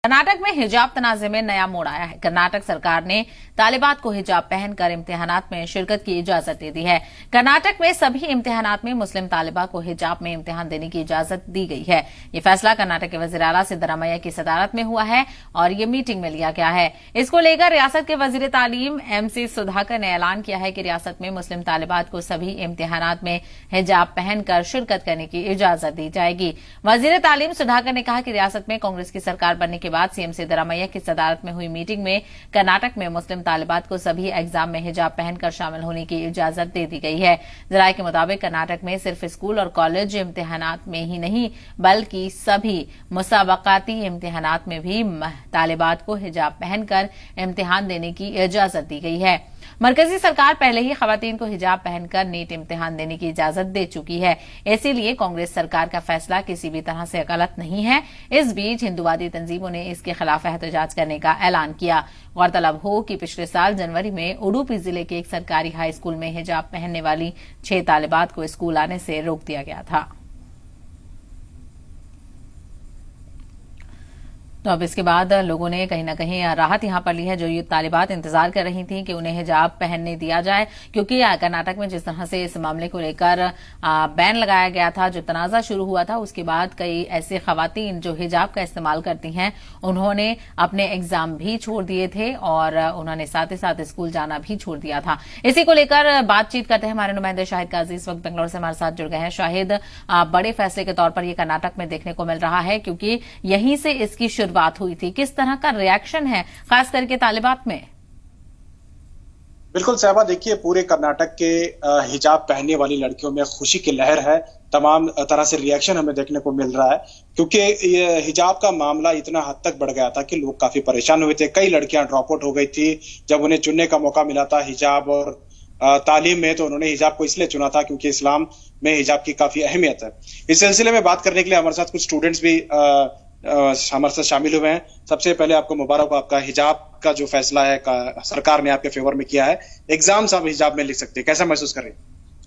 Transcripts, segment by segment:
कर्नाटक में हिजाब तनाज़े में नया मोड़ आया है। कर्नाटक सरकार ने तालिबात को हिजाब पहनकर इम्तिहानात में शिरकत की इजाजत दे दी है। कर्नाटक में सभी इम्तिहानात में मुस्लिम तालिबा को हिजाब में इम्तिहान देने की इजाजत दी गई है। ये फैसला कर्नाटक के वज़ीर आला सिद्धरामैया की सदारत में हुआ है और ये मीटिंग में लिया गया है। इसको लेकर रियासत के वज़ीर तालीम MC सुधाकर ने ऐलान किया है कि रियासत में मुस्लिम तालिबात को सभी इम्तिहानात में हिजाब पहनकर शिरकत करने की इजाजत दी जाएगी। वज़ीर तालीम सुधाकर ने कहा कि रियासत में कांग्रेस की सरकार बनने के बाद CM सिद्धरामैया की सदारत में हुई मीटिंग में कर्नाटक में मुस्लिम तालिबात को सभी एग्जाम में हिजाब पहनकर शामिल होने की इजाजत दे दी गई है। जराये के मुताबिक कर्नाटक में सिर्फ स्कूल और कॉलेज इम्तिहानात में ही नहीं बल्कि सभी मुसाबकाती इम्तिहानात में भी तालिबात को हिजाब पहनकर इम्तिहान देने की इजाजत दी गई है। मरकजी सरकार पहले ही खवातीन को हिजाब पहनकर नीट इम्तिहान देने की इजाजत दे चुकी है, इसीलिए कांग्रेस सरकार का फैसला किसी भी तरह से गलत नहीं है। इस बीच हिंदुवादी तंजीमों ने इसके खिलाफ एहतजाज करने का ऐलान किया। गौरतलब हो कि पिछले साल जनवरी में उडुपी जिले के एक सरकारी हाई स्कूल में हिजाब पहनने वाली 6 तालिबात को स्कूल आने से रोक दिया गया था। तो अब इसके बाद लोगों ने कहीं न कहीं राहत यहां पर ली है। जो ये तालिबात इंतजार कर रही थी कि उन्हें हिजाब पहनने दिया जाए, क्योंकि कर्नाटक में जिस तरह से इस मामले को लेकर बैन लगाया गया था, जो तनाजा शुरू हुआ था, उसके बाद कई ऐसे खवातीन जो हिजाब का इस्तेमाल करती हैं उन्होंने अपने एग्जाम भी छोड़ दिए थे और उन्होंने साथ ही साथ स्कूल जाना भी छोड़ दिया था। इसी को लेकर बातचीत करते हैं हमारे नुमाइंदे शाहिद काजी इस वक्त बेंगलुरु से हमारे साथ जुड़ गए हैं। शाहिद, बड़े फैसले के तौर पर यह कर्नाटक में देखने को मिल रहा है, क्योंकि यहीं से इसकी बात हुई थी। किस तरह का रिएक्शन है खास करके तालिबात में? बिल्कुल साहबा, देखिए पूरे कर्नाटक के हिजाब पहनने वाली लड़कियों में खुशी की लहर है। तमाम तरह से रिएक्शन हमें देखने को मिल रहा है, क्योंकि ये हिजाब का मामला इतना हद तक बढ़ गया था कि लोग काफी परेशान हुए थे। कई लड़कियां ड्रॉप आउट हो गई थी जब उन्हें चुनने का मौका मिला था हिजाब और तालीम में, तो उन्होंने हिजाब को इसलिए चुना था क्योंकि इस्लाम में हिजाब की काफी अहमियत है। इस सिलसिले में बात करने के लिए हमारे साथ कुछ स्टूडेंट्स भी हमारे साथ शामिल हुए हैं। सबसे पहले आपको मुबारक हो, आपका हिजाब का जो फैसला है सरकार ने आपके फेवर में किया है। एग्जाम्स आप हिजाब में लिख सकते हैं, कैसा महसूस कर रहे हैं?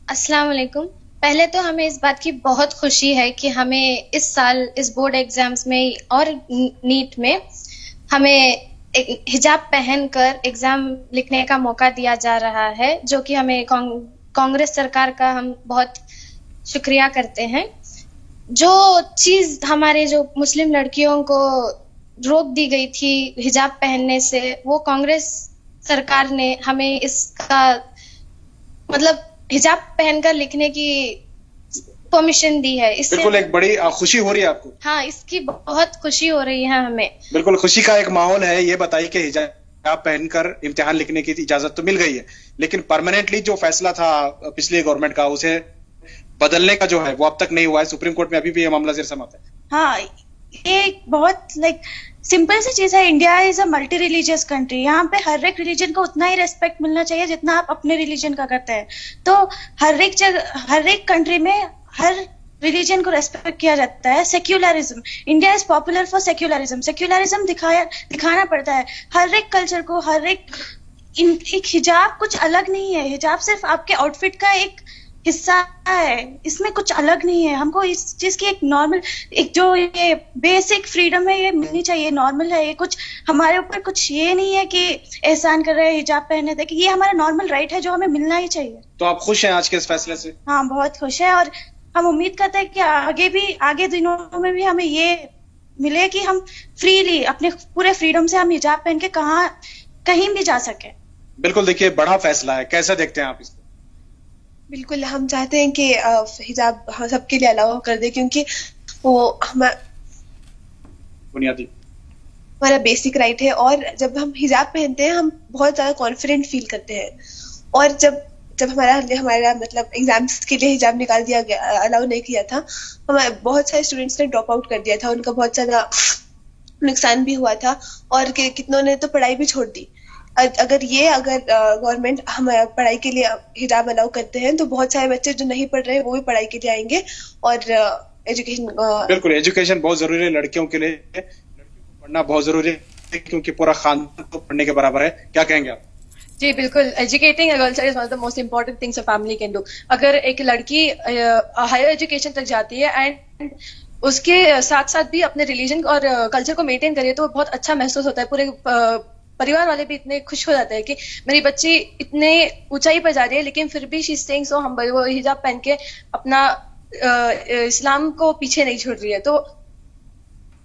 अस्सलाम वालेकुम। पहले तो हमें इस बात की बहुत खुशी है कि हमें इस साल इस बोर्ड एग्जाम्स में और नीट में हमें हिजाब पहनकर एग्जाम लिखने का मौका दिया जा रहा है, जो कि हमें कांग्रेस सरकार का हम बहुत शुक्रिया करते हैं। जो चीज हमारे जो मुस्लिम लड़कियों को रोक दी गई थी हिजाब पहनने से, वो कांग्रेस सरकार ने हमें इसका मतलब हिजाब पहनकर लिखने की परमिशन दी है। इससे बिल्कुल एक बड़ी खुशी हो रही है आपको? हाँ, इसकी बहुत खुशी हो रही है हमें। बिल्कुल खुशी का एक माहौल है। ये बताइए कि हिजाब पहनकर इम्तिहान लिखने की इजाजत तो मिल गई है, लेकिन परमानेंटली जो फैसला था पिछली गवर्नमेंट का, उसे बदलने का जो है वो अब तक नहीं हुआ है। सुप्रीम कोर्ट में अभी भी ये मामला जेर समाअत है। हाँ, ये बहुत सिंपल सी चीज है। India is a multi religious country. यहाँ पे हर एक रिलीजन को उतना ही रेस्पेक्ट मिलना चाहिए जितना आप अपने रिलीजन का करते हैं। तो हर एक जगह, हर एक कंट्री में हर रिलीजन को रेस्पेक्ट किया जाता है। Secularism, India is popular for secularism. Secularism दिखाना पड़ता है हर एक कल्चर को। हर एक हिजाब कुछ अलग नहीं है। हिजाब सिर्फ आपके आउटफिट का एक हिस्सा है, इसमें कुछ अलग नहीं है। हमको इस चीज की एक नॉर्मल, एक जो ये बेसिक फ्रीडम है, ये मिलनी चाहिए। नॉर्मल है ये, कुछ हमारे ऊपर कुछ ये नहीं है कि एहसान कर रहे हैं हिजाब पहनने तक। ये हमारा नॉर्मल राइट है जो हमें मिलना ही चाहिए। तो आप खुश हैं आज के इस फैसले से? हाँ, बहुत खुश है, और हम उम्मीद करते हैं कि आगे दिनों में भी हमें ये मिले कि हम फ्रीली अपने पूरे फ्रीडम से हम हिजाब पहन के कहीं भी जा सके। बिल्कुल, देखिए बड़ा फैसला है, कैसा देखते हैं आप इसको? बिल्कुल, हम चाहते हैं कि हिजाब सबके लिए अलाउ कर दे, क्योंकि वो बुनियादी हमारा बेसिक राइट है। और जब हम हिजाब पहनते हैं हम बहुत ज्यादा कॉन्फिडेंट फील करते हैं। और जब हमारा मतलब एग्जाम्स के लिए हिजाब निकाल दिया गया, अलाउ नहीं किया था, हमारे बहुत सारे स्टूडेंट्स ने ड्रॉप आउट कर दिया था। उनका बहुत ज्यादा नुकसान भी हुआ था और कितनों ने तो पढ़ाई भी छोड़ दी। अगर गवर्नमेंट हम पढ़ाई के लिए हिजाब अलाउ करते हैं तो बहुत सारे बच्चे जो नहीं पढ़ रहे वो भी पढ़ाई के लिए आएंगे। और एजुकेशन, बिल्कुल एजुकेशन बहुत जरूरी है लड़कियों के लिए। लड़कियों को पढ़ना बहुत जरूरी है, क्योंकि पूरा खानदान को पढ़ने के बराबर है। क्या कहेंगे आप? जी बिल्कुल, educating a girl is one of the most important things a family can do. अगर एक लड़की हायर एजुकेशन तक जाती है एंड उसके साथ साथ भी अपने रिलीजन और कल्चर को मेंटेन करिए तो बहुत अच्छा महसूस होता है। पूरे परिवार वाले भी इतने खुश हो जाते हैं कि मेरी बच्ची इतने ऊंचाई पर जा रही है, लेकिन फिर भी she is staying so humble. वो हिजाब पहन के अपना इस्लाम को पीछे नहीं छोड़ रही है, तो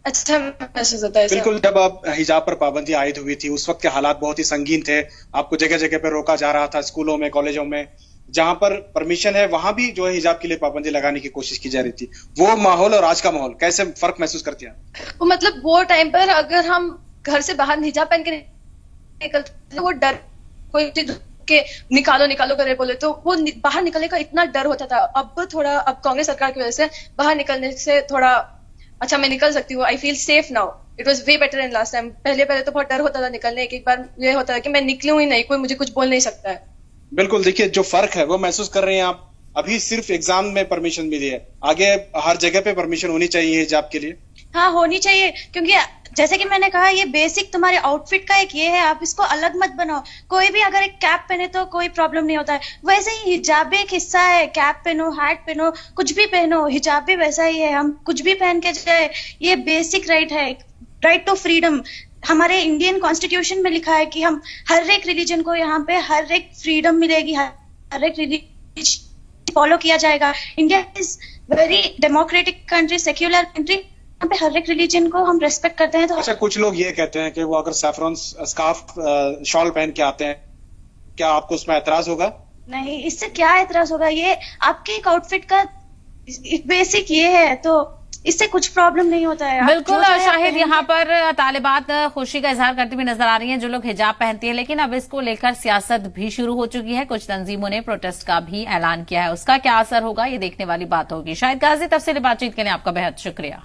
अच्छा महसूस होता है। बिल्कुल, जब अब हिजाब पर पाबंदी आयद हुई थी उस वक्त के हालात बहुत ही संगीन थे। आपको जगह जगह पर रोका जा रहा था, स्कूलों में, कॉलेजों में, जहां पर परमिशन है वहां भी जो है हिजाब के लिए पाबंदी लगाने की कोशिश की जा रही थी। वो माहौल और आज का माहौल कैसे फर्क महसूस करती हैं? वो मतलब वो टाइम पर अगर हम घर से बाहर हिजाब पहन के निकलते तो वो डर, कोई के निकालो निकालो करे बोले तो वो बाहर निकलने का इतना डर होता था। अब थोड़ा, अब कांग्रेस सरकार की वजह से बाहर निकलने से थोड़ा अच्छा मैं निकल सकती हूँ। I feel safe now. It was way better in last time. पहले तो बहुत डर होता था निकलने, एक बार ये होता था कि मैं निकलूं ही नहीं, कोई मुझे कुछ बोल नहीं सकता है। बिल्कुल, देखिए जो फर्क है वो महसूस कर रहे हैं आप। अभी सिर्फ एग्जाम में परमिशन मिली है, आगे हर जगह पे परमिशन होनी चाहिए हिजाब के लिए। हाँ, होनी चाहिए, क्योंकि जैसे कि मैंने कहा ये बेसिक तुम्हारे आउटफिट का एक ये है, आप इसको अलग मत बनाओ। कोई भी अगर एक कैप पहने तो कोई प्रॉब्लम नहीं होता है, वैसे ही हिजाब भी एक हिस्सा है। कैप पहनो, हैट पहनो, कुछ भी पहनो, हिजाब भी वैसा ही है। हम कुछ भी पहन के जाए, ये बेसिक राइट है, राइट टू फ्रीडम। हमारे इंडियन कॉन्स्टिट्यूशन में लिखा है कि हम हर एक रिलीजन को यहाँ पे हर एक फ्रीडम मिलेगी, हर एक रिलीजन फॉलो किया जाएगा। India is very democratic country, secular country, यहाँ पे हर एक रिलीजन को हम रेस्पेक्ट करते हैं। तो अच्छा, कुछ लोग ये कहते हैं कि वो अगर सैफरन स्कार्फ शॉल पहन के आते हैं, क्या आपको उसमें एतराज होगा? नहीं, इससे क्या एतराज होगा? ये आपके एक आउटफिट का बेसिक ये है, तो इससे कुछ प्रॉब्लम नहीं होता है। बिल्कुल शाहिद, यहाँ पर तालिबात खुशी का इजहार करती हुई नजर आ रही हैं जो लोग हिजाब पहनती है, लेकिन अब इसको लेकर सियासत भी शुरू हो चुकी है। कुछ तंजीमों ने प्रोटेस्ट का भी ऐलान किया है। उसका क्या असर होगा ये देखने वाली बात होगी। शाहिद गाजी, तफसीली बातचीत के लिए आपका बेहद शुक्रिया।